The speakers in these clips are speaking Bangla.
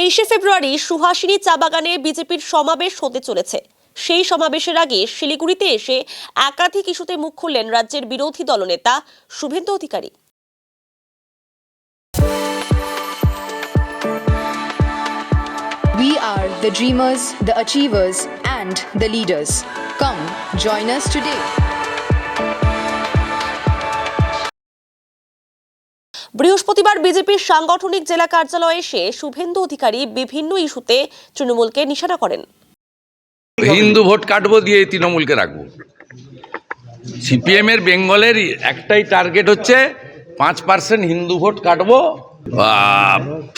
23শে ফেব্রুয়ারি সুহাসিনী চা বাগানে বিজেপির সমাবেশ হতে চলেছে। সেই সমাবেশের আগে শিলিগুড়িতে এসে একাধিক ইস্যুতে মুখ খুললেন রাজ্যের বিরোধী দলনেতা Suvendu Adhikari. We are the dreamers, the achievers, and the leaders. Come, join us today. বৃহস্পতিবার বিজেপির সাংগঠনিক জেলা কার্যালয়ে এসে শুভেন্দু অধিকারী বিভিন্ন ইস্যুতে তৃণমূলকে নিশানা করেন। হিন্দু ভোট কাটবো দিয়ে তৃণমূলকে রাখবো। সিপিএম এর বেঙ্গলের একটাই টার্গেট হচ্ছে 5% হিন্দু ভোট কাটবো।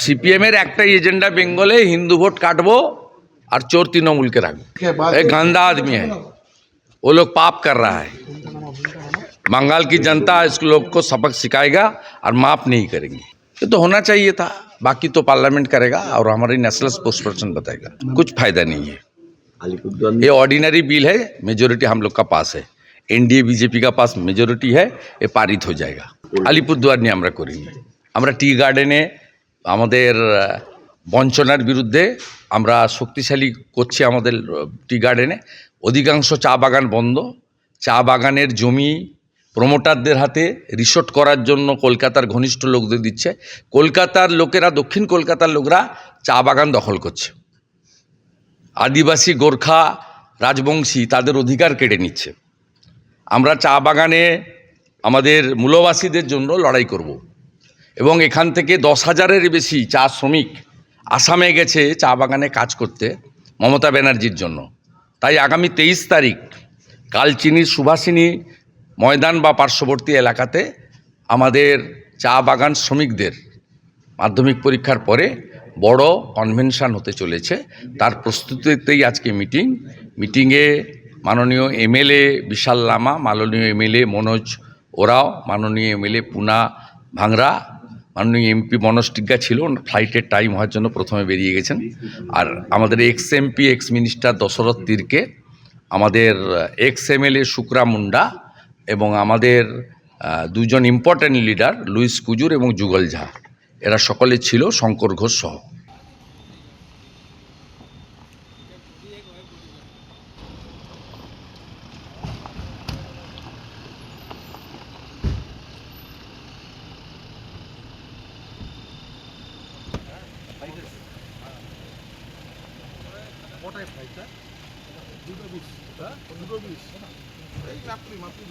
সিপিএম এর একটাই एजेंडा बेंगले हिंदू वोट काटबो और चोर तृणमूल के रखबो। एक गंदा आदमी है, वो लोग पाप कर रहा है। बंगाल की जनता इस लोग को सबक सिखाएगा और माफ नहीं करेंगे। ये तो होना चाहिए था, बाकी तो पार्लियामेंट करेगा और हमारी नेशनल स्पोर्ट्स पर्सन बताएगा। कुछ फायदा नहीं है। ये ऑर्डिनरी बिल है, मेजोरिटी हम लोग का पास है। एनडीए बीजेपी का पास मेजोरिटी है, ये पारित हो जाएगा। আলিপুরদুয়ার নিয়ে আমরা করিনি, আমরা টি গার্ডেনে আমাদের বঞ্চনার বিরুদ্ধে আমরা শক্তিশালী করছি। আমাদের টি গার্ডেনে অধিকাংশ চা বাগান বন্ধ, চা বাগানের জমি প্রমোটারদের হাতে রিসোর্ট করার জন্য কলকাতার ঘনিষ্ঠ লোকদের দিচ্ছে। কলকাতার লোকেরা, দক্ষিণ কলকাতার লোকরা চা বাগান দখল করছে। আদিবাসী, গোর্খা, রাজবংশী তাদের অধিকার কেড়ে নিচ্ছে। আমরা চা বাগানে আমাদের মূলবাসীদের জন্য লড়াই করব এবং এখান থেকে 10,000-এর বেশি চা শ্রমিক আসামে গেছে চা বাগানে কাজ করতে মমতা ব্যানার্জির জন্য। তাই আগামী 23 তারিখ কালচিনির সুভাষিনী ময়দান বা পার্শ্ববর্তী এলাকাতে আমাদের চা বাগান শ্রমিকদের মাধ্যমিক পরীক্ষার পরে বড় কনভেনশন হতে চলেছে। তার প্রস্তুতিতেই আজকে মিটিংয়ে মাননীয় এমএলএ বিশাল লামা, মাননীয় এমএলএ মনোজ ওরাও, মাননীয় এমএলএ পুনা ভাংরা, মাননীয় এমপি মনোজ টিগ্গা ছিল, ফ্লাইটের টাইম হওয়ার জন্য প্রথমে বেরিয়ে গেছেন। আর আমাদের ex MP, ex minister Dashrath Tirkey, আমাদের এক্স এমএলএ শুক্রা মুন্ডা এবং আমাদের দুজন ইম্পর্ট্যান্ট লিডার লুইস কুজুর এবং যুগল ঝা, এরা সকলে ছিল, শঙ্কর ঘোষ সহ। দুটো বিশ এই মাত্র